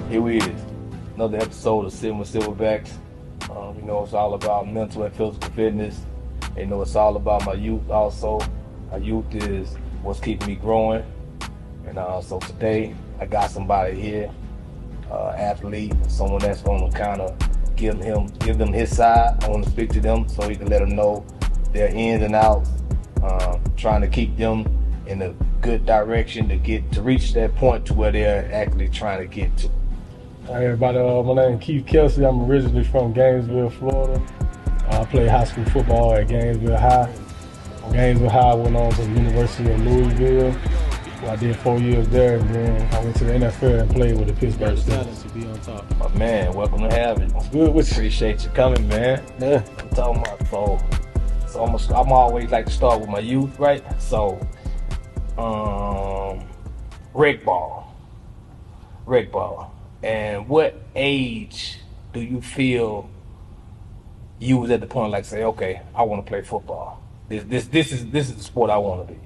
Here we is, another episode of Sitting with SilverBaX. It's all about mental and physical fitness. It's all about my youth also. My youth is what's keeping me growing. And so today, I got somebody here, athlete, someone that's going to kind of give them his side. I want to speak to them so he can let them know their ins and outs, trying to keep them in a good direction to reach that point to where they're actually trying to get to. Hi everybody, my name is Kelsey. I'm originally from Gainesville, Florida. I played high school football at Gainesville High. From Gainesville High, I went on to the University of Louisville. I did 4 years there, and then I went to the NFL and played with the Pittsburgh Steelers. To be on top. My man, welcome to have you. It's good with you. Appreciate you coming, man. Yeah. I'm talking about so I'm always like to start with my youth, right? So, rec ball. And what age do you feel you was at the point like say, okay, I want to play football. This is the sport I want to be.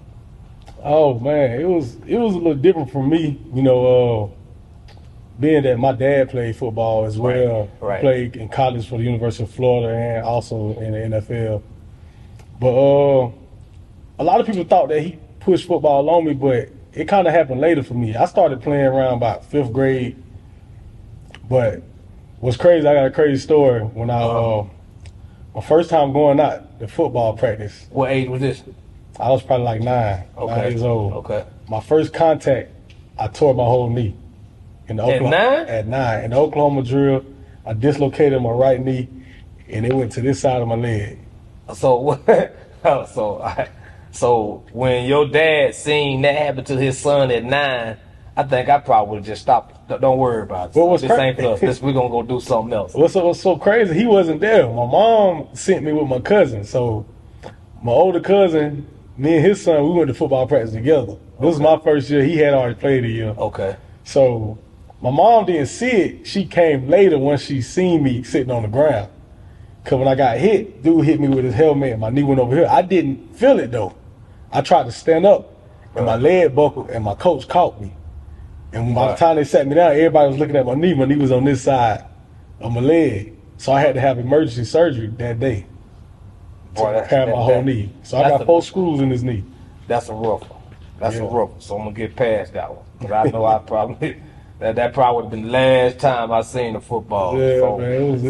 Oh man, it was a little different for me, being that my dad played football as well. Right. He played in college for the University of Florida and also in the NFL. But a lot of people thought that he pushed football on me, but it kind of happened later for me. I started playing around about 5th grade. But what's crazy, I got a crazy story. When my first time going out to football practice. What age was this? I was probably like 9 years old. Okay. My first contact, I tore my whole knee. In the At 9. In the Oklahoma drill, I dislocated my right knee, and it went to this side of my leg. So when your dad seen that happen to his son at 9, I think I probably would have just stopped. Don't worry about it. Well, this ain't for us. We're going to go do something else. What's so crazy, he wasn't there. My mom sent me with my cousin. So my older cousin, me and his son, we went to football practice together. This was my first year. He had already played a year. Okay. So my mom didn't see it. She came later once she seen me sitting on the ground. Because when I got hit, dude hit me with his helmet and my knee went over here. I didn't feel it though. I tried to stand up and my leg buckled and my coach caught me. And by the time they sat me down, everybody was looking at my knee. My knee was on this side of my leg. So I had to have emergency surgery that day to repair my whole knee. So I got 4 screws in this knee. That's a rough one. That's a rough one. So I'm going to get past that one. Because I know I probably, that probably would have been the last time I seen the football. Yeah, so, man, it was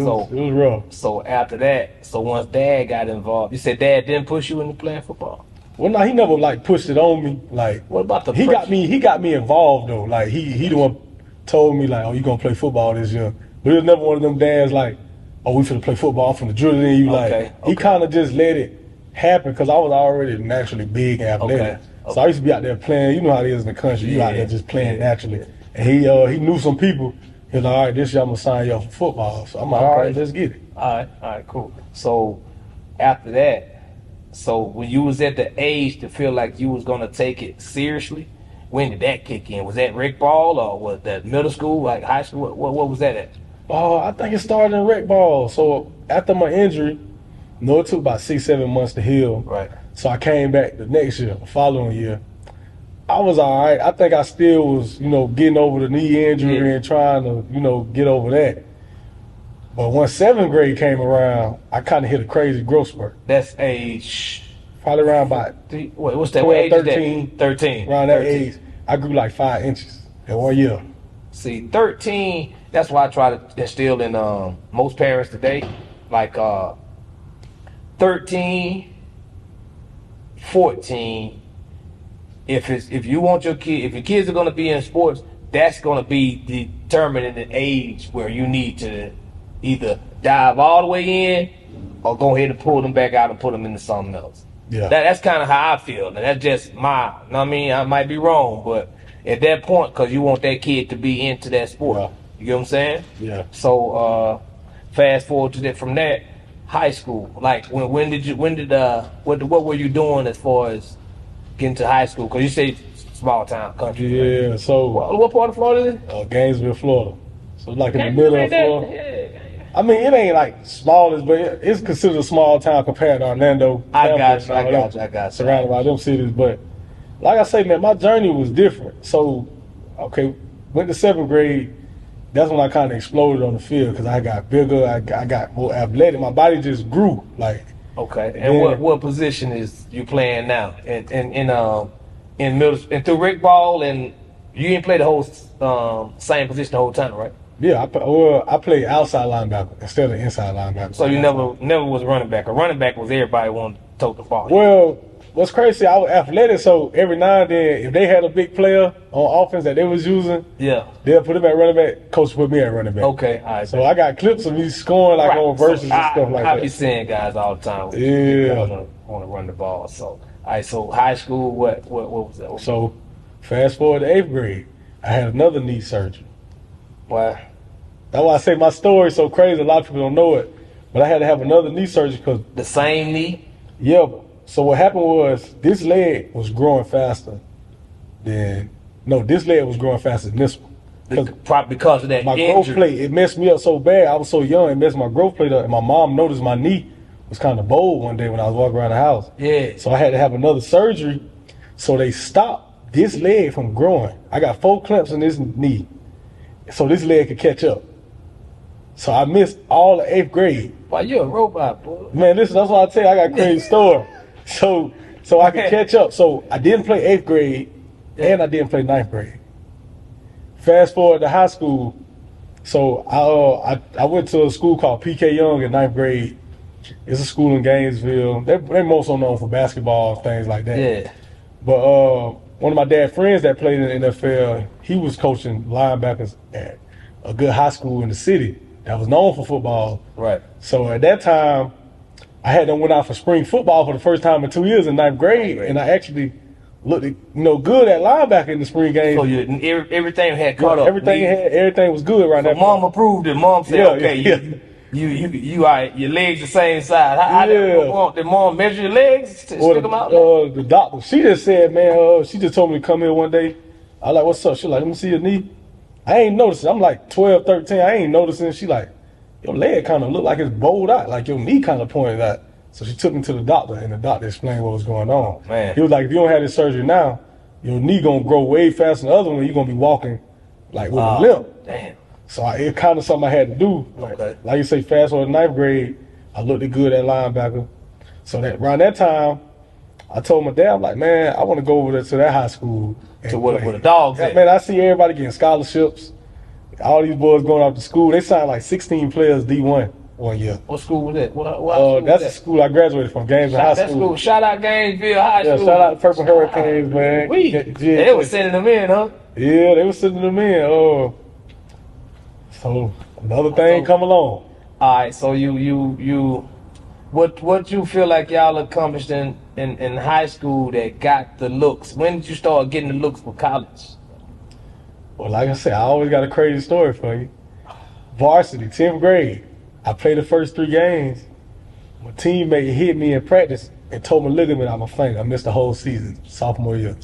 rough. So after that, once Dad got involved, you said Dad didn't push you into playing football? Well, no, he never pushed it on me. What about the he got me involved though. Like he the one told me like, oh, you gonna play football this year. But it was never one of them dads like, oh, we finna play football. I'm finna drill it in you. Okay. He kind of just let it happen because I was already naturally big and athletic. So I used to be out there playing. You know how it is in the country. You out there just playing naturally. And he knew some people. He was like, all right, this year I'm gonna sign you up for football. So I'm like, all right, let's get it. All right, cool. So after that. So when you was at the age to feel like you was gonna take it seriously, when did that kick in? Was that rec ball or was that middle school, like high school? What was that at? Oh, I think it started in rec ball. So after my injury, it took about 6-7 months to heal. Right. So I came back the next year, the following year. I was all right. I think I still was, getting over the knee injury and trying to, get over that. But once 7th grade came around, I kind of hit a crazy growth spurt. That's age? Probably around about what's that? 12, what age 13. Is that? 13. Around that age, I grew like 5 inches in 1 year. See, 13, that's why I try to instill in most parents today. Like 13, 14, if you want if your kids are going to be in sports, that's going to be determining the age where you need to either dive all the way in or go ahead and pull them back out and put them into something else. Yeah. That's kind of how I feel. And that's just I might be wrong, but at that point, because you want that kid to be into that sport. Yeah. You get what I'm saying? Yeah. So fast forward to that, from that, high school. Like what were you doing as far as getting to high school? Because you say small town country. Yeah, right? so what part of Florida is it? Gainesville, Florida. So like in the middle of Florida. Yeah. I mean, it ain't like smallest, but it's considered a small town compared to Orlando. I got you. Surrounded by them cities, but like I say, man, my journey was different. So, okay, went to 7th grade, that's when I kind of exploded on the field because I got bigger, I got more athletic. My body just grew. Like, Okay. And what position is you playing now? In middle and through Rick Ball, and you didn't play the whole same position the whole time, right? yeah, I played outside linebacker instead of inside linebacker. So you never was running back. A running back was everybody wanted to tote the ball. Well, what's crazy, I was athletic, so every now and then, if they had a big player on offense that they was using, yeah, they'll put him at running back. Coach put me at running back. Okay, all right. So I got clips of me scoring like on verses and stuff like that. I be seeing guys all the time. Yeah, want to run the ball. So, all right. So high school, what was that? So fast forward to 8th grade, I had another knee surgery. Why? That's why I say my story is so crazy. A lot of people don't know it, but I had to have another knee surgery because the same knee. Yeah. So what happened was this leg was growing faster than this leg was growing faster than this one. Because of that my injury. Growth plate, it messed me up so bad. I was so young, it messed my growth plate up. And my mom noticed my knee was kind of bold one day when I was walking around the house. Yeah. So I had to have another surgery. So they stopped this leg from growing. I got 4 clamps in this knee, so this leg could catch up. So I missed all of 8th grade. Why, you a robot, boy? Man, listen, that's what I tell you. I got a crazy story. So I could catch up. So I didn't play 8th grade, and I didn't play 9th grade. Fast forward to high school. So I went to a school called PK Young in 9th grade. It's a school in Gainesville. They're most known for basketball and things like that. Yeah. But one of my dad's friends that played in the NFL, he was coaching linebackers at a good high school in the city that was known for football. Right. So at that time, I had went out for spring football for the first time in 2 years in 9th grade, and I actually looked good at linebacker in the spring game. So everything had caught up. Everything was good right now. So mom approved it. Mom said, you all right, your legs the same size. How did mom measure your legs to stick them out? The doctor, she just said, man, she just told me to come here one day. I was like, what's up? She like, let me see your knee. I ain't noticing. I'm like 12, 13. I ain't noticing. She like, your leg kind of look like it's bowed out, like your knee kind of pointed out. So she took me to the doctor, and the doctor explained what was going on. Man. He was like, if you don't have this surgery now, your knee gonna grow way faster than the other one. You're gonna be walking like with a limp. Damn. So it kind of something I had to do. Like you say, fast forward to 9th grade, I looked good at linebacker. So that around that time, I told my dad, I'm like, man, I want to go over there to that high school. To where the dogs at. Man, I see everybody getting scholarships. All these boys going off to school. They signed like 16 players D1 1 year. What school was that? That's the school I graduated from, Gainesville High School. Shout out Gainesville High School. Yeah, shout out the Purple Hurricanes, man. They were sending them in, huh? Yeah, they were sending them in. So another thing come along. All right, so what you feel like y'all accomplished in high school that got the looks? When did you start getting the looks for college? Well, like I said, I always got a crazy story for you. Varsity, 10th grade. I played the first 3 games. My teammate hit me in practice and tore my ligament out my finger. I missed the whole season, sophomore year.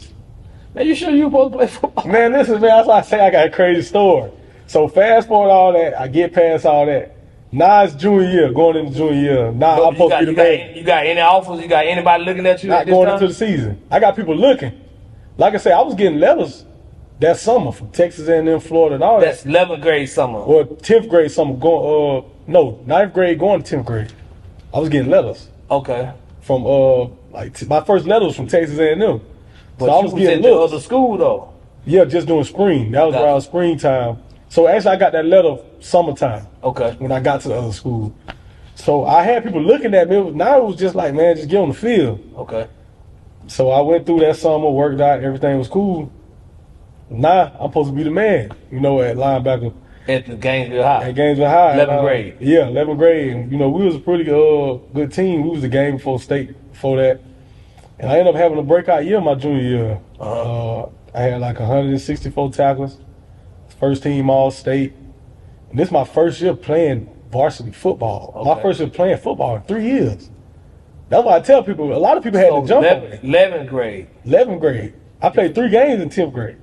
Man, you sure you supposed to play football? Man, listen, man, that's why I say I got a crazy story. So fast forward all that, I get past all that. Now it's junior year, going into junior year. Now I'm supposed to be the man. You got any offers? You got anybody looking at you? Not going into the season. I got people looking. Like I said, I was getting letters that summer from Texas and Florida and all that. That's 11th grade summer. Or 10th grade summer going, 9th grade going to 10th grade. I was getting letters. Okay. From, my first letter was from Texas A&M. But so I was getting the other school, though? Yeah, just doing spring. That was around springtime. So actually, I got that letter summertime. Okay. When I got to the other school. So I had people looking at me. Now it was just like, man, just get on the field. Okay. So I went through that summer, worked out, everything was cool. Now I'm supposed to be the man, at linebacker. At the Gainesville High. At Gainesville High. 11th grade. Yeah, 11th grade. And, we was a pretty good team. We was the game before state before that. And I ended up having a breakout year my junior year. I had like 164 tackles. First team All-State. And this is my first year playing varsity football. Okay. My first year playing football in 3 years. That's why I tell people, a lot of people had to jump on it. 11th grade. 11th grade. I played 3 games in 10th grade.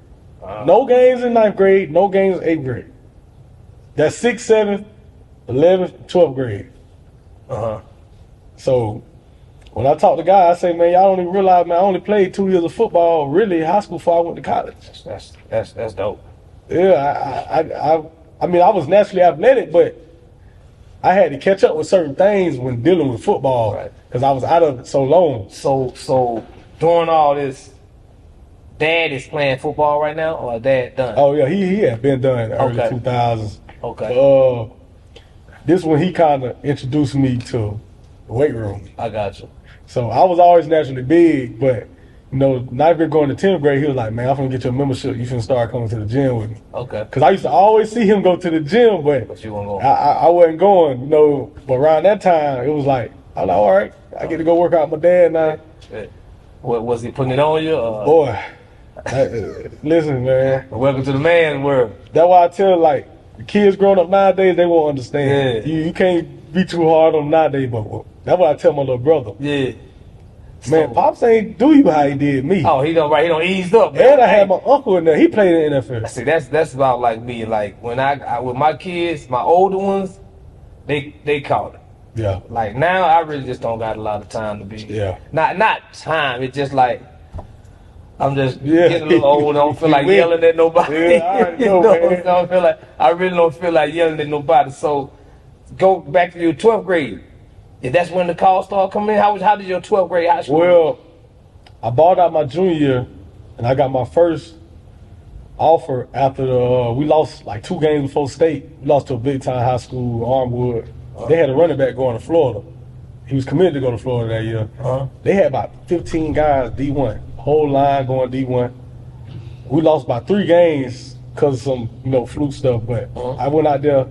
No games in 9th grade, no games in 8th grade. That's 6th, 7th, 11th, 12th grade. So when I talk to guys, I say, man, y'all don't even realize, man, I only played 2 years of football, really, high school before I went to college. That's dope. Yeah, I mean, I was naturally athletic, but I had to catch up with certain things when dealing with football because I was out of it so long. So during all this, Dad is playing football right now, or Dad done? Oh yeah, he had been done in the early 2000s. Okay. This one he kind of introduced me to the weight room. I got you. So I was always naturally big, but you know, ninth grade going to 10th grade, he was like, "Man, I'm gonna get you a membership. You should start coming to the gym with me." Okay. Because I used to always see him go to the gym, but you weren't going. I wasn't going. You know, but around that time, it was like, I'm like, all right, I get to go work out with my dad now. What was he putting it on you? Boy, listen, man. Welcome to the man's world. That's why I tell like the kids growing up nowadays, they won't understand. Yeah. You can't be too hard on them nowadays, but that's what I tell my little brother. Yeah. Man, Pops ain't do you how he did me. Oh, he don't eased up. Man. And I had my uncle in there. He played in the NFL. See, that's about like me. Like when I with my kids, my older ones, they caught it. Yeah. Like now, I really just don't got a lot of time to be. Yeah. Not time. It's just like I'm just getting a little old. I don't feel like yelling at nobody. Yeah, I already know, man. I really don't feel like yelling at nobody. So go back to your 12th grade. If that's when the calls started coming in, how did your 12th grade high school? Well, I balled out my junior year, and I got my first offer after we lost like 2 games before state. We lost to a big time high school, Armwood. They had a running back going to Florida. He was committed to go to Florida that year. They had about 15 guys D1, whole line going D1. We lost by 3 games because of some fluke stuff. But I went out there.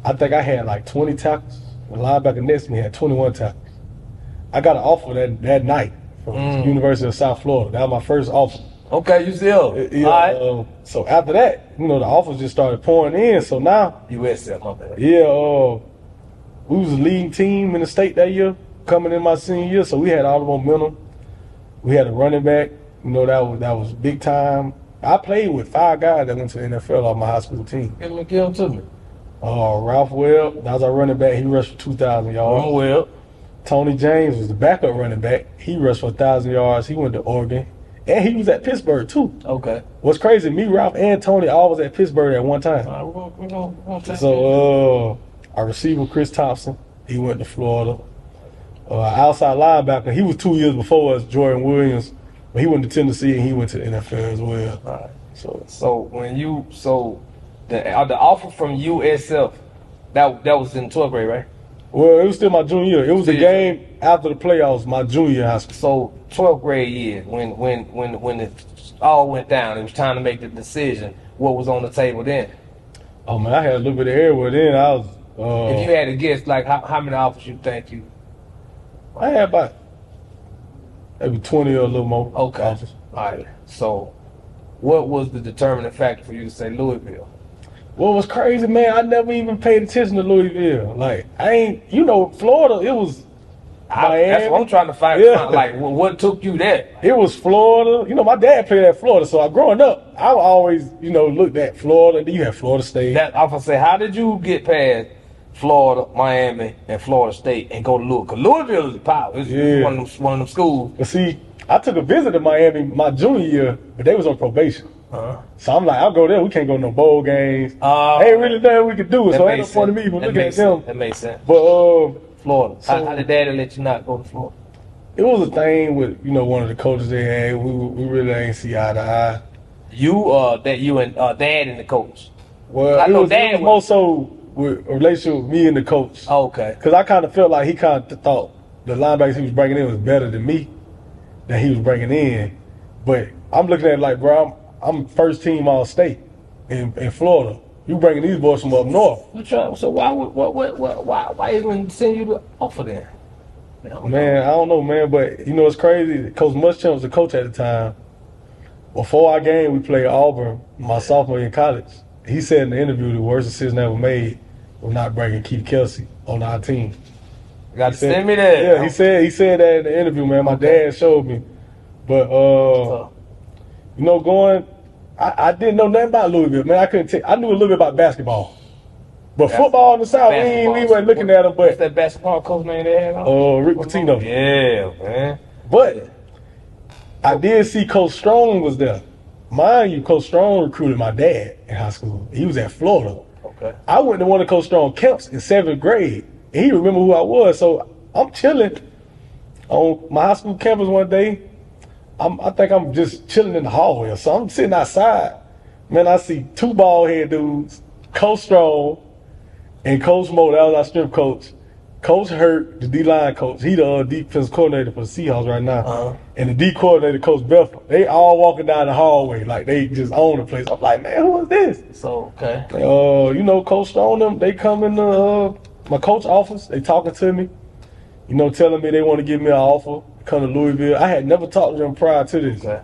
I think I had like 20 tackles. The linebacker next to me had 21 tackles. I got an offer that night from the University of South Florida. That was my first offer. Okay, you still. Yeah. So after that, the offers just started pouring in. So now, USF, my bad. Yeah. We was a leading team in the state that year, coming in my senior year. So we had all the momentum. We had a running back. That was big time. I played with 5 guys that went to the NFL off my high school team. Give them to me. Ralph Webb, that was our running back. He rushed for 2,000 yards. Webb. Tony James was the backup running back. He rushed for 1,000 yards. He went to Oregon. And he was at Pittsburgh, too. Okay. What's crazy, me, Ralph, and Tony all was at Pittsburgh at one time. We're gonna So, our receiver, Chris Thompson, he went to Florida. Outside linebacker, he was 2 years before us, Jordan Williams. But he went to Tennessee, and he went to the NFL as well. All right. So the offer from USF, that was in 12th grade, right? Well, it was still my junior year. It was a game after the playoffs, my junior year high school. So 12th grade year, when it all went down, it was time to make the decision. What was on the table then? Oh man, I had a little bit of everywhere then. I was. If you had to guess, like how many offers you think you? I had about maybe 20 or a little more. Okay. Offers. All right. So, what was the determining factor for you to say Louisville? What was crazy, man, I never even paid attention to Louisville. Like, I ain't, Florida, it was Miami. That's what I'm trying to find. Yeah. Like, what took you there? It was Florida. My dad played at Florida, so growing up, I always, looked at Florida. Then you had Florida State. I'm going to say, how did you get past Florida, Miami, and Florida State and go to Louisville? Because Louisville is a power. It's one of them schools. But see, I took a visit to Miami my junior year, but they was on probation. So I'm like, I'll go there. We can't go to no bowl games. Ain't really nothing we could do. So ain't no point in me even looking at them. That makes sense. But Florida. How did Daddy let you not go to Florida? It was a thing with one of the coaches they had. We really ain't see eye to eye. You and Dad and the coach. Well, it was more so with a relationship with me and the coach. Oh, okay. Because I kind of felt like he kind of thought the linebackers he was bringing in was better than me that he was bringing in. But I'm looking at it like, bro, I'm first team all state in Florida. You bringing these boys from up north. So why even send you the offer then? Man, I don't know, man. But it's crazy. Coach Muschamp was the coach at the time. Before our game, we played Auburn, my sophomore year in college. He said in the interview the worst decision ever made was not bringing Keith Kelsey on our team. You got to send me that. Yeah, he said that in the interview, man. My dad showed me. But going, I didn't know nothing about Louisville, man. I knew a little bit about basketball. But football in the South, we weren't looking at him. But what's that basketball coach name they had on? Rick Pitino. Yeah, man. But I did see Coach Strong was there. mind you, Coach Strong recruited my dad in high school. He was at Florida. Okay. I went to one of Coach Strong camps in 7th grade, and he remembered who I was. So I'm chilling on my high school campus one day. I think I'm just chilling in the hallway or something. I'm sitting outside. Man, I see 2 bald head dudes, Coach Strong and Coach Mo. That was our strength coach. Coach Hurt, the D-line coach. He the defense coordinator for the Seahawks right now. Uh-huh. And the D coordinator, Coach Bethel. They all walking down the hallway like they just own the place. I'm like, man, who is this? So, okay. You know, Coach Strong, them, they come in my coach office. They talking to me, you know, telling me they want to give me an offer to come to Louisville. I had never talked to them prior to this. Okay.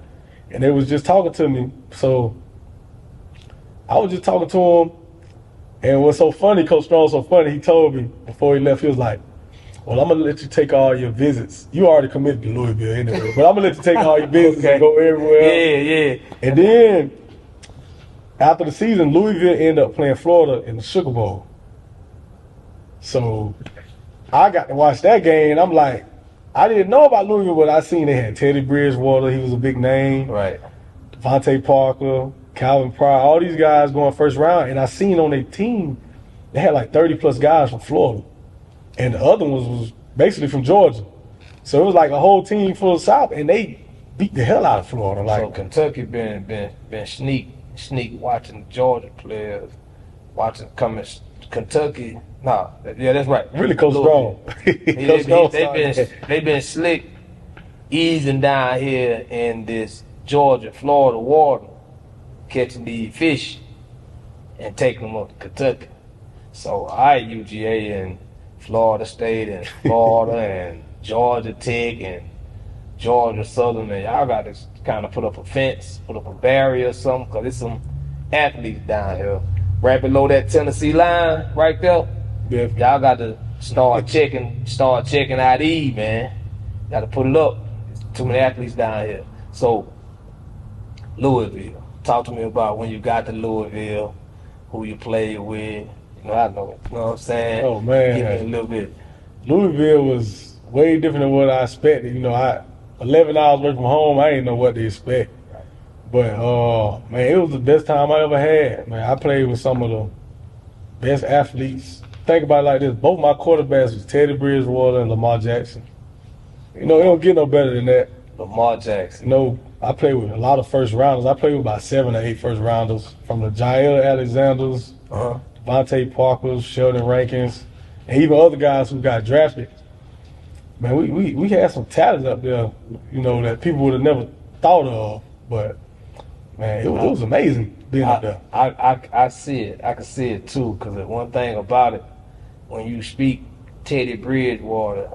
And they was just talking to me. So I was just talking to him. And what's so funny, Coach Strong, so funny, he told me before he left, he was like, well, I'm going to let you take all your visits. You already committed to Louisville anyway, but I'm going to let you take all your visits and go everywhere. Yeah. And then, after the season, Louisville ended up playing Florida in the Sugar Bowl. So, I got to watch that game, and I'm like, I didn't know about Louisville, but I seen they had Teddy Bridgewater, he was a big name. Right. Devontae Parker, Calvin Pryor, all these guys going first round, and I seen on their team, they had like 30-plus guys from Florida. And the other ones was basically from Georgia. So it was like a whole team full of South, and they beat the hell out of Florida. Like, so Kentucky been sneak watching Georgia players, watching coming Kentucky. Nah, yeah, that's right. Really, Coach Strong. They've been slick easing down here in this Georgia, Florida water, catching these fish and taking them up to Kentucky. So UGA and Florida State and Florida and Georgia Tech and Georgia Southern, and y'all got to kind of put up a fence, put up a barrier or something, because there's some athletes down here. Right below that Tennessee line right there, y'all got to start checking ID, man. Got to put it up. There's too many athletes down here. So, Louisville, talk to me about when you got to Louisville, who you played with. I know, you know what I'm saying? Oh, man. Give me a little bit. Louisville was way different than what I expected. You know, 11 hours away from home, I didn't know what to expect. But, man, it was the best time I ever had. Man, I played with some of the best athletes. Think about it like this. Both my quarterbacks was Teddy Bridgewater and Lamar Jackson. You know, it don't get no better than that. Lamar Jackson. You know, I played with a lot of first rounders. I played with about 7 or 8 first rounders, from the Jair Alexanders, Devontae Parkers, Sheldon Rankins, and even other guys who got drafted. Man, we had some talent up there, you know, that people would have never thought of. But, man, it was amazing being up there. I see it. I can see it, too, because one thing about it, when you speak Teddy Bridgewater,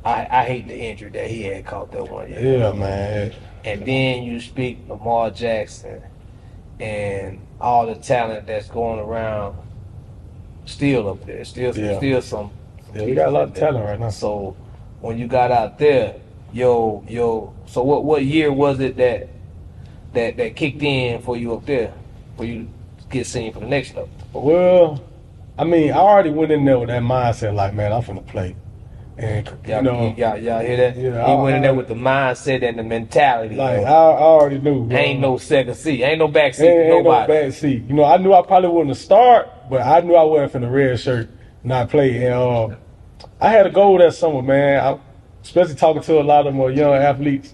I hate the injury that he had caught that one year. Yeah, man. And then you speak Lamar Jackson and all the talent that's going around still up there. Still some. Yeah, we got a lot of talent right now. So when you got out there, so what year was it that kicked in for you up there, for you to get seen for the next level? Well, I mean, I already went in there with that mindset, like, man, I'm finna play. And, y'all hear that? Yeah, he went in there with the mindset and the mentality. Like, I already knew. Bro. Ain't no second seat. Ain't no back seat for nobody. Ain't no back seat. You know, I knew I probably wouldn't start, but I knew I wasn't finna red shirt not play. And I had a goal that summer, man. Especially talking to a lot of more young athletes.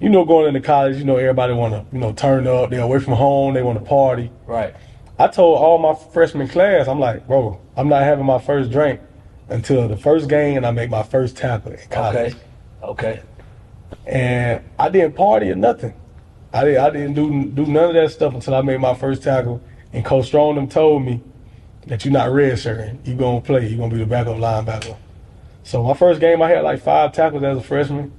You know, going into college, you know, everybody want to, you know, turn up. They're away from home. They want to party. Right. I told all my freshman class, I'm like, bro, I'm not having my first drink until the first game and I make my first tackle in college. Okay. And I didn't party or nothing. I didn't do none of that stuff until I made my first tackle. And Coach Strong them told me that you're not redshirting. You're going to play. You're going to be the backup linebacker. So my first game, I had like 5 tackles as a freshman.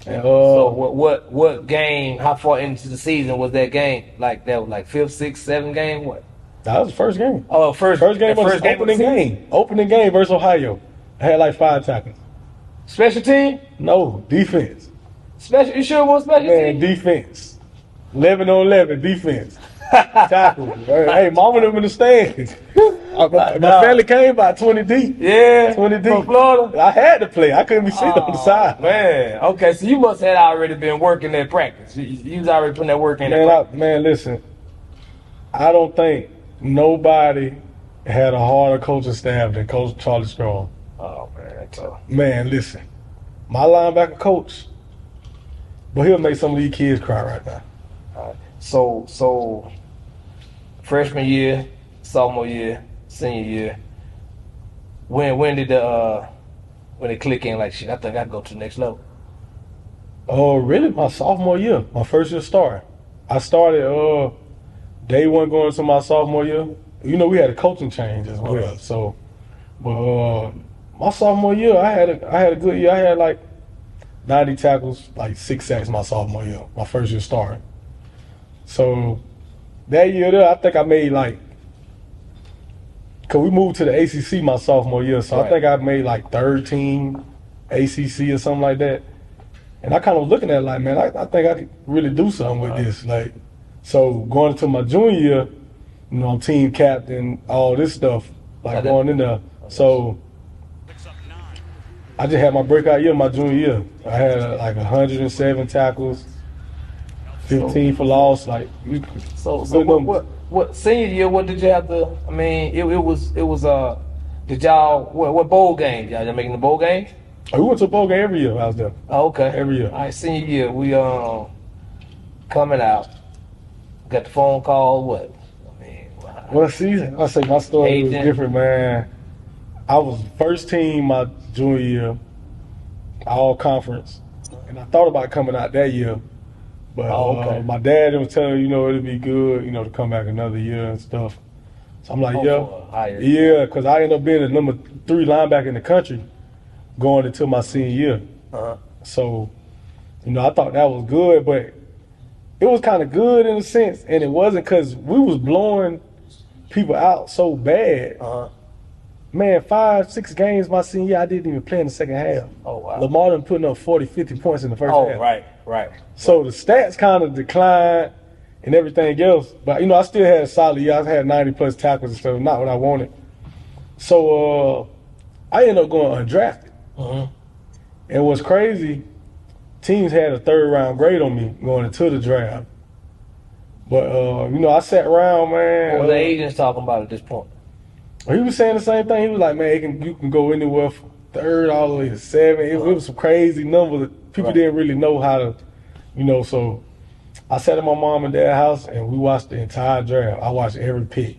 And, so what game, how far into the season was that game? Like that was like 5th, 6th, 7th game? What? That was the first game. Oh, first game was opening game. Opening game versus Ohio. I had like 5 tackles. Special team? No, defense. You sure it was special team? Defense. 11 on 11, defense. Tackle. Hey, mama them in the stands. My family came about 20 deep. Yeah, 20 deep. From Florida? I had to play. I couldn't be sitting on the side. Man, okay, so you must have already been working that practice. You was already putting that work in. Man, listen. I don't think nobody had a harder coaching staff than Coach Charlie Strong. Oh man, that's tough. Man, listen. My linebacker coach, but he'll make some of these kids cry right now. All right. So freshman year, sophomore year, senior year. When did it click in like shit? I think I go to the next level. Oh, really? My sophomore year, my first year starting. I started day one going into my sophomore year. You know, we had a coaching change as well. So, but my sophomore year, I had a good year. I had like 90 tackles, like 6 sacks my sophomore year, my first year starting. So that year there, I think I made like, cause we moved to the ACC my sophomore year, so I think I made like 13 ACC or something like that. And I kind of looking at it like, man, I think I could really do something with this. Like, so going into my junior year, you know, I'm team captain, all this stuff, like going in there. So I just had my breakout year my junior year. I had like 107 tackles, 15 for loss. Like, so what senior year? What did you have to? I mean, it was. Did y'all what bowl games? Y'all making the bowl games? We went to a bowl game every year. I was there. Oh, okay. Every year. All right, senior year, we coming out. Got the phone call. What? I mean, well, see, I say my story was different, man. I was first team my junior year, all conference, and I thought about coming out that year, but my dad was telling me, you know, it'd be good, you know, to come back another year and stuff. So I'm like, yeah, because I ended up being the number 3 linebacker in the country going into my senior year. So, you know, I thought that was good, but it was kind of good in a sense, and it wasn't because we was blowing people out so bad. Man, 5-6 games my senior year, I didn't even play in the second half. Oh, wow. Lamar done putting up 40-50 points in the first half. Right. So the stats kind of declined and everything else, but, you know, I still had a solid year. I had 90-plus tackles and stuff, not what I wanted. So I ended up going undrafted. And what's crazy, teams had a 3rd-round grade on me going into the draft. But, you know, I sat around, man. What were the agents talking about at this point? He was saying the same thing. He was like, man, you can go anywhere from 3rd all the way to 7th. It was some crazy numbers that people didn't really know how to, you know. So I sat at my mom and dad's house, and we watched the entire draft. I watched every pick.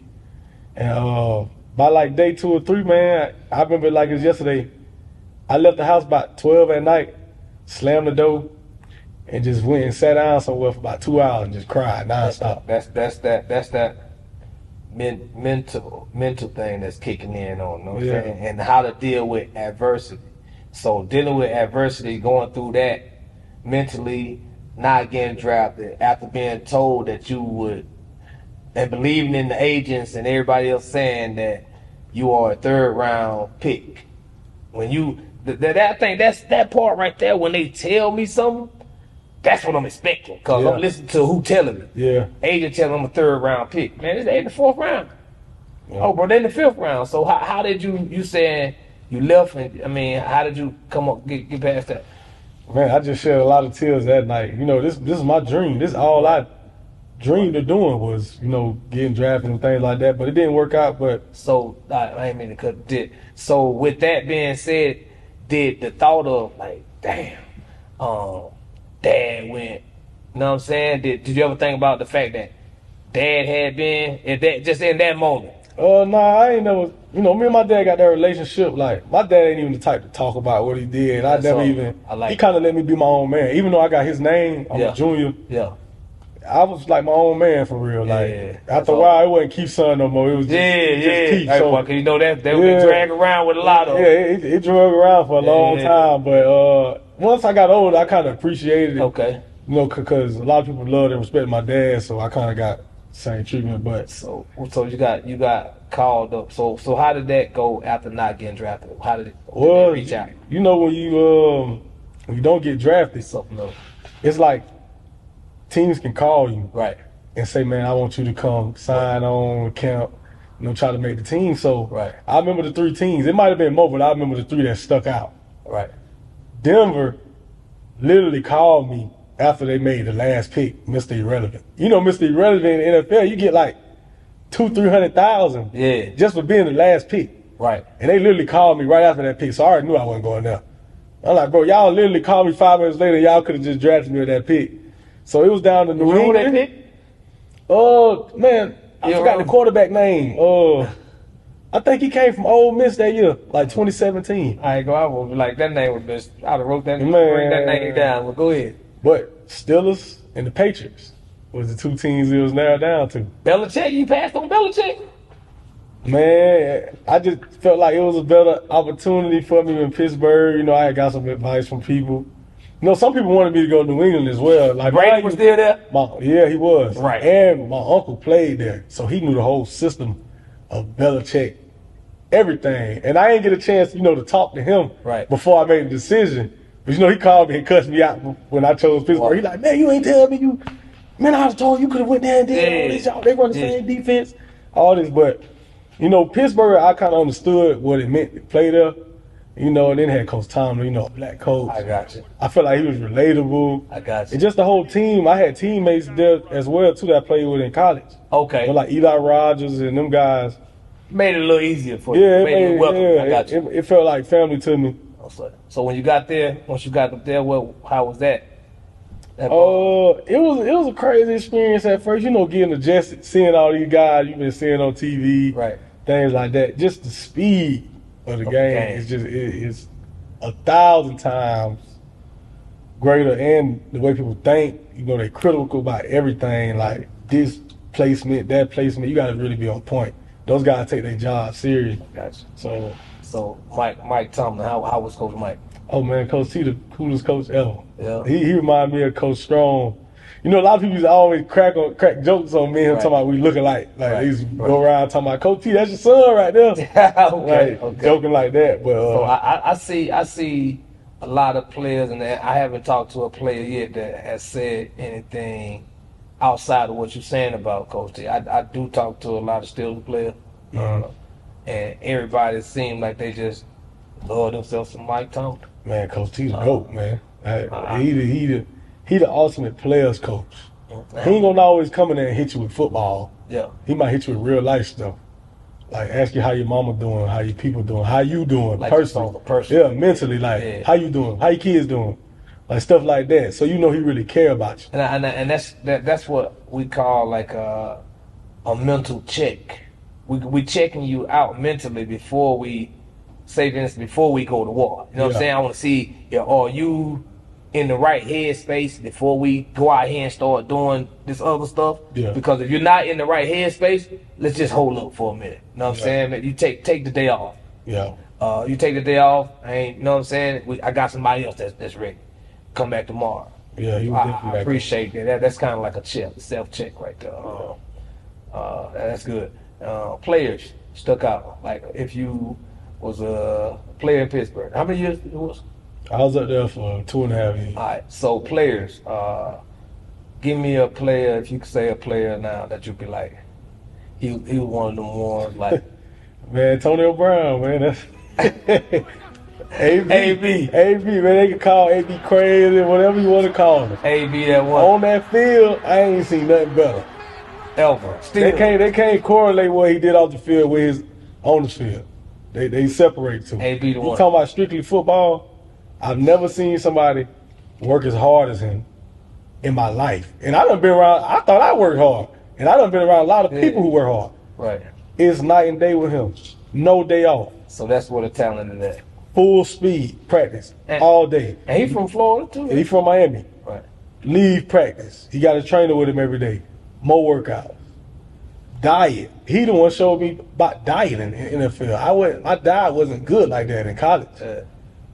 And by like day 2 or 3, man, I remember like it was yesterday, I left the house about 12 at night, slammed the door, and just went and sat down somewhere for about 2 hours and just cried nonstop. That's that mental thing that's kicking in on, you know what I'm saying? And how to deal with adversity. So dealing with adversity, going through that mentally, not getting drafted after being told that you would, and believing in the agents and everybody else saying that you are a 3rd-round pick. When you I think that's that part right there. When they tell me something, that's what I'm expecting. Cause I'm listening to who telling me. Agent telling me I'm a 3rd-round pick. Man, they in the 4th round. Oh, bro, they in the 5th round. So how did you saying you left? And I mean, how did you come up get past that? Man, I just shed a lot of tears that night. You know, this is my dream. This is all I dreamed of doing was, you know, getting drafted and things like that. But it didn't work out. But so I ain't mean to cut it. So with that being said, did the thought of like, damn, Dad went, you know what I'm saying? Did you ever think about the fact that Dad had been just in that moment? Nah, I ain't never. You know, me and my dad got that relationship. Like, my dad ain't even the type to talk about what he did. I never even. He kind of let me be my own man, even though I got his name. I'm a junior. I was like my own man for real. Like after a while, it wasn't Keith's son no more. It was just Keith. So, cause you know that they would be dragging around with a lot of. It drug around for a long time. But once I got older, I kind of appreciated it. Okay. You know, because a lot of people loved and respected my dad, so I kind of got the same treatment. But so you got called up. So how did that go after not getting drafted? How did it reach out? You know, when you don't get drafted, something else. It's like teams can call you right and say, man, I want you to come sign on camp. try to make the team. So Right. I remember the 3 teams. It might have been more, but I remember the 3 that stuck out. Right. Denver literally called me after they made the last pick, Mr. Irrelevant. You know, Mr. Irrelevant in the NFL, you get like 200,000-300,000 Yeah. just for being the last pick. Right. And they literally called me right after that pick, so I already knew I wasn't going there. I'm like, bro, y'all literally called me 5 minutes later. Y'all could have just drafted me with that pick. So it was down to New You remember that England. pick? Oh, man, I You forgot remember? the quarterback name. I think he came from Ole Miss that year, like 2017. I ain't go. I would be like that name was best. I'd have wrote that. Man. Bring that name down. Well, go ahead. But Steelers and the Patriots was the 2 teams it was narrowed down to. Belichick. You passed on Belichick. Man, I just felt like it was a better opportunity for me in Pittsburgh. You know, I had got some advice from people. You know, some people wanted me to go to New England as well. Like Brady was still there. Yeah, he was. Right. And my uncle played there, so he knew the whole system of Belichick, everything. And I didn't get a chance, to talk to him Right. before I made the decision. But he called me and cussed me out when I chose Pittsburgh. Wow. He like, man, you ain't tell me you. Man, I was told you could have went there and did all this. Y'all, they run the same defense, all this. But Pittsburgh, I kind of understood what it meant to play there. And then had Coach Tomlin, a black coach. I got you. I felt like he was relatable. I got you. And just the whole team. I had teammates there as well, too, that I played with in college. Okay. Like Eli Rogers and them guys. Made it a little easier for you. Yeah, Made it welcome. I got you. It felt like family to me. So when you got there, once you got up there, how was that? It was a crazy experience at first. Getting adjusted, seeing all these guys you've been seeing on TV, Right. things like that. Just the speed of the game is just it's 1,000 times greater, and the way people think. They're critical about everything, like this placement, that placement. You got to really be on point. Those guys take their job serious. Gotcha. So Mike Tomlin, how was Coach Mike? oh man, Coach T, the coolest coach ever. Yeah. He reminded me of Coach Strong. A lot of people used to always crack jokes on me and him talking about we looking like they used to go around talking about Coach T, that's your son right there. Okay. Joking like that. But So I see a lot of players, and I haven't talked to a player yet that has said anything outside of what you're saying about Coach T. I do talk to a lot of Steelers players, and everybody seems like they just love themselves some Mike Tomlin. man, Coach T's the GOAT, man. He the ultimate players coach. He ain't gonna always come in there and hit you with football. Yeah. He might hit you with real life stuff. Like ask you how your mama doing, how your people doing, how you doing Like personally. personally. Yeah, mentally, like how you doing, how your kids doing, like stuff like that. So he really care about you. And that's what we call like a mental check. We checking you out mentally before we say this, before we go to war. You know what I'm saying? I want to see, are you in the right headspace before we go out here and start doing this other stuff? Yeah. Because if you're not in the right headspace, let's just hold up for a minute. You know what I'm saying? You take the day off. Yeah. You take the day off. You know what I'm saying? I got somebody else that's ready. Come back tomorrow. Yeah, he was definitely I like appreciate that. That's kind of like a self-check right there. That's good. Players stuck out. Like if you was a player in Pittsburgh, how many years it was? I was up there for 2.5 years. All right. So players, give me a player. If you could say a player now that you'd be like, he was one of them ones like. Man, Antonio Brown, man. That's AB, man. They can call AB crazy, whatever you want to call him. AB that one. On that field, I ain't seen nothing better. Ever. They can't correlate what he did off the field with his on the field. They separate two. AB the You one. talking about strictly football? I've never seen somebody work as hard as him in my life. And I done been around. I thought I worked hard, and I done been around a lot of people who work hard. Right. It's night and day with him. No day off. So that's what a talent is at. Full speed practice And- all day. And he from Florida too. He from Miami. Right. Leave practice. He got a trainer with him every day. More workouts. Diet. He the one showed me about diet in the NFL. My diet wasn't good like that in college.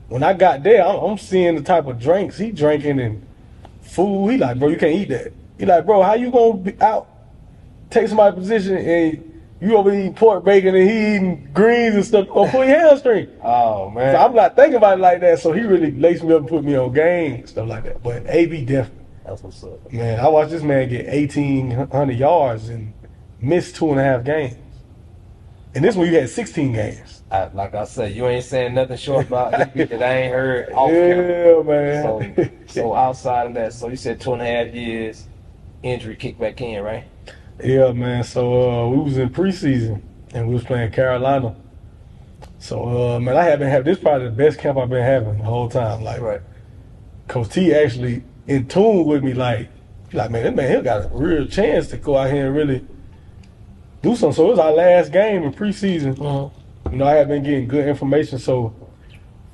When I got there, I'm seeing the type of drinks he drinking and food. He like, bro, you can't eat that. He like, bro, how you gonna be out, take somebody's position and you over eating pork bacon and he eating greens and stuff, gonna pull your hamstring. Oh man. So I'm not thinking about it like that. So he really laced me up and put me on game and stuff like that. But AB definitely. That's what's up. Man, I watched this man get 1,800 yards and miss 2.5 games. And this one you had 16 games. Like I said, you ain't saying nothing short about it that I ain't heard off Yeah, camera. man. So outside of that, so you said 2.5 years, injury kicked back in, right? Yeah, man. So we was in preseason and we was playing Carolina. So man, I have been having this is probably the best camp I've been having the whole time. Like, Right. Coach T actually in tune with me. Like man, this man here got a real chance to go out here and really do something. So it was our last game in preseason. You know, I had been getting good information. So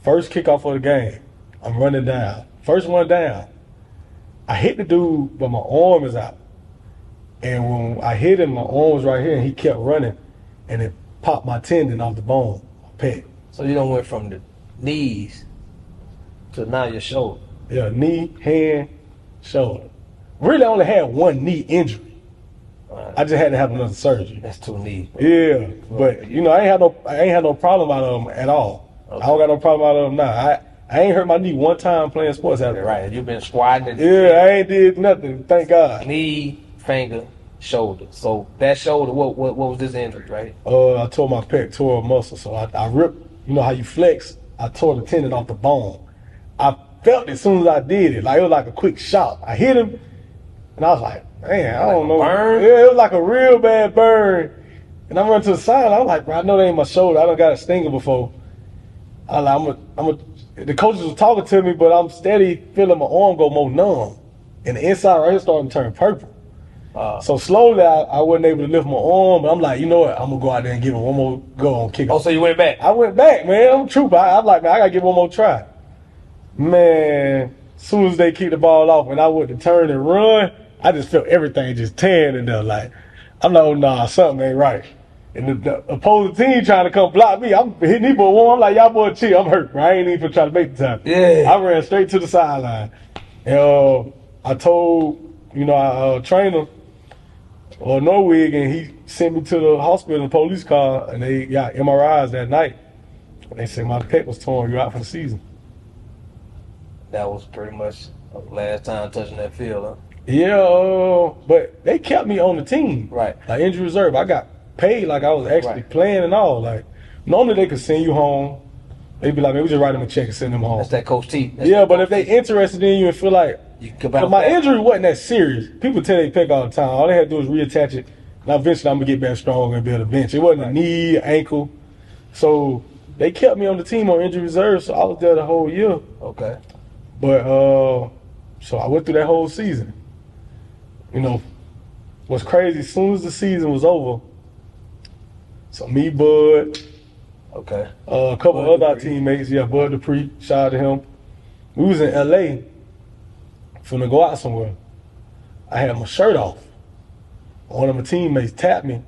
first kickoff of the game, I'm running down. First one down, I hit the dude, but my arm is out. And when I hit him, my arm was right here, and he kept running, and it popped my tendon off the bone, my pec. So you done went from the knees to now your shoulder. Yeah, knee, hand, shoulder. Really, I only had one knee injury. I just had to have another surgery. That's 2 knees. Bro. Yeah, but you know, I ain't had no problem out of them at all. Okay. I don't got no problem out of them now. I ain't hurt my knee one time playing sports after. Right. You've been squatting. Yeah, I ain't did nothing. Thank God. Knee, finger, shoulder. So that shoulder, what was this injury, right? I tore my pectoral muscle, so I ripped. You know how you flex? I tore the tendon off the bone. I felt it as soon as I did it. Like it was like a quick shock. I hit him, and I was like, man, I don't know. Burn? Yeah, it was like a real bad burn. And I went to the side. I was like, bro, I know that ain't my shoulder. I done got a stinger before. The coaches was talking to me, but I'm steady feeling my arm go more numb, and the inside right here starting to turn purple. So slowly, I wasn't able to lift my arm, but I'm like, you know what? I'm gonna go out there and give it one more go on kickoff. Oh, so you went back? I went back, man. I'm a trooper. I'm like, man, I gotta give one more try. Man, as soon as they kicked the ball off and I went to turn and run, I just felt everything just tearing in there. Like, I'm like, oh, nah, something ain't right. And the opposing team trying to come block me. I'm hitting these boys one. I'm like, y'all boy, chill. I'm hurt, bro. I ain't even trying to make the time. Yeah. I ran straight to the sideline. And I told, our trainer, Norwig, and he sent me to the hospital in a police car, and they got MRIs that night. And they said my pec was torn. You're out for the season. That was pretty much the last time touching that field, huh? Yeah, but they kept me on the team. Right. Like injury reserve. I got paid like I was actually playing and all. Like normally they could send you home. They'd be like, man, we just write them a check and send them home. That's that Coach T. But if they interested in you and feel like, my injury wasn't that serious. People tell they pec all the time. All they had to do was reattach it. And eventually I'm gonna get back strong and build a bench. It wasn't a knee, ankle. So they kept me on the team on injury reserve. So I was there the whole year. Okay. But so I went through that whole season. What's crazy, as soon as the season was over, so me, Bud, okay, a couple Bud other Dupree. teammates, Bud Dupree, shout out to him. We was in LA finna go out somewhere. I had my shirt off. One of my teammates tapped me,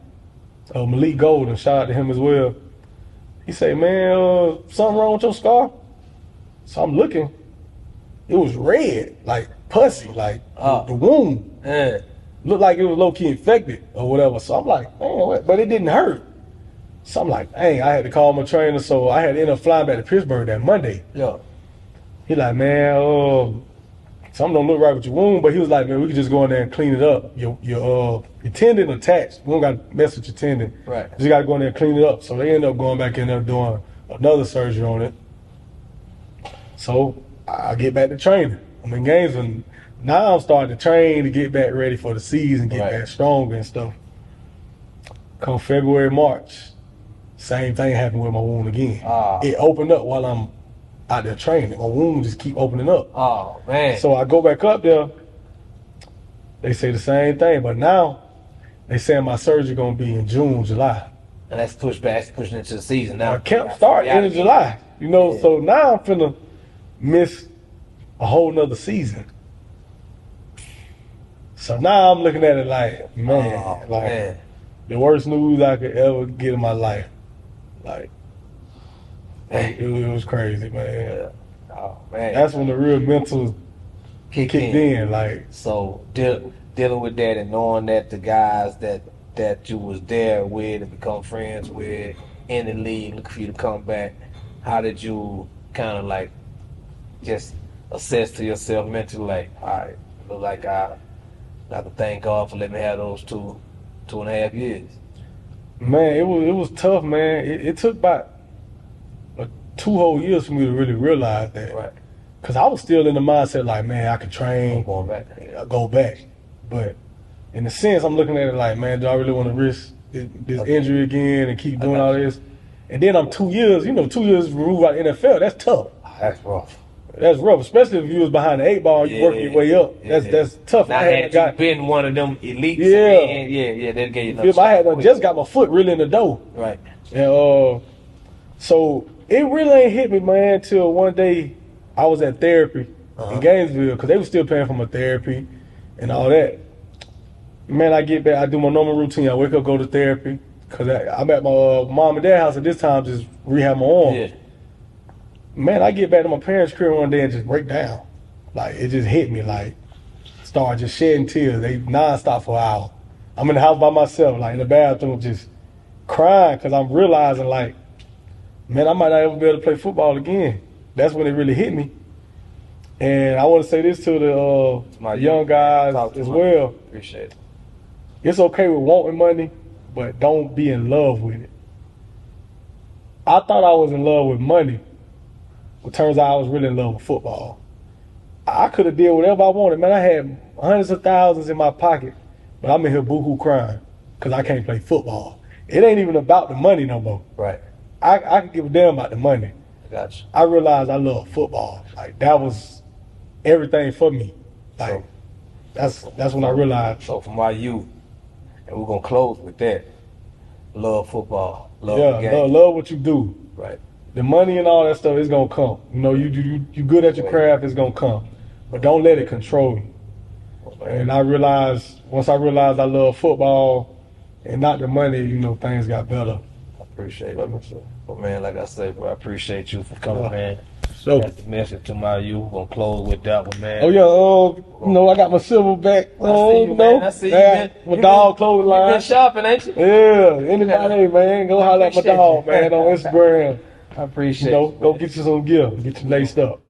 Malik Golden, shout out to him as well. He said, man, something wrong with your scar? So I'm looking. It was red, like pussy, like the wound. Yeah. Looked like it was low-key infected or whatever. So I'm like, man, what? But it didn't hurt. So I'm like, dang, I had to call my trainer. So I had to end up flying back to Pittsburgh that Monday. Yeah. He like, man, something don't look right with your wound. But he was like, man, we can just go in there and clean it up. Your tendon attached. We don't got to mess with your tendon. Right. Just got to go in there and clean it up. So they ended up going back in there doing another surgery on it. So I get back to training. I'm in games, and now I'm starting to train to get back ready for the season, get back stronger and stuff. Come February, March, same thing happened with my wound again. It opened up while I'm out there training. My wound just keep opening up. Oh, man. So I go back up there. They say the same thing, but now they saying my surgery gonna be in June, July. And that's pushing into the season now. Camp start end of July. So now I'm finna miss a whole nother season. So now I'm looking at it like, man, the worst news I could ever get in my life. Like, it was crazy, man. Oh, man. That's when the real mental kicked in. Like, so dealing with that and knowing that the guys that you was there with and become friends with in the league, looking for you to come back, how did you kind of like just assess to yourself mentally, like, all right, look like I have to thank God for letting me have those 2.5 years? Man, it was tough, man. It took about 2 whole years for me to really realize that. Right. Cause I was still in the mindset like, man, I could train, Going back. go back. But in a sense, I'm looking at it like, man, do I really want to risk this injury again and keep doing all this? And then I'm 2 years, 2 years removed out of the NFL. That's tough. That's rough. That's rough, especially if you was behind the 8 ball, you working your way up. That's tough. Now, had you been one of them elites, that gave you enough. I had just got my foot really in the door. Right. And so it really ain't hit me, man, till one day I was at therapy in Gainesville because they were still paying for my therapy and all that. Man, I get back, I do my normal routine. I wake up, go to therapy because I'm at my mom and dad's house at this time, just rehab my arm. Yeah. Man, I get back to my parents' crib one day and just break down. Like, it just hit me, like, start just shedding tears. They nonstop for an hour. I'm in the house by myself, like, in the bathroom, just crying because I'm realizing, like, man, I might not ever be able to play football again. That's when it really hit me. And I want to say this to the young guys as well. Appreciate it. It's okay with wanting money, but don't be in love with it. I thought I was in love with money. It turns out I was really in love with football. I could have did whatever I wanted. Man, I had hundreds of thousands in my pocket, but I'm in here boo-hoo crying because I can't play football. It ain't even about the money no more. Right. I could give a damn about the money. I got you. I realized I love football. Like, that was everything for me. Like, that's when I realized. So from my youth, and we're going to close with that, love football, love the game. Love what you do. Right. The money and all that stuff is gonna come. You good at your craft, it's gonna come. But don't let it control you. And I realized, once I realized I love football and not the money, things got better. I appreciate it. But man, like I said, bro, I appreciate you for coming, man. So that's the message to my youth. We're gonna close with that one, man. Oh yeah, I got my SilverBaX. I see you, man. My dog clothing line. You been shopping, ain't you? Yeah, anybody, man, go holler at my dog, man, on Instagram. I appreciate it. Go get you some gear, get you laced up.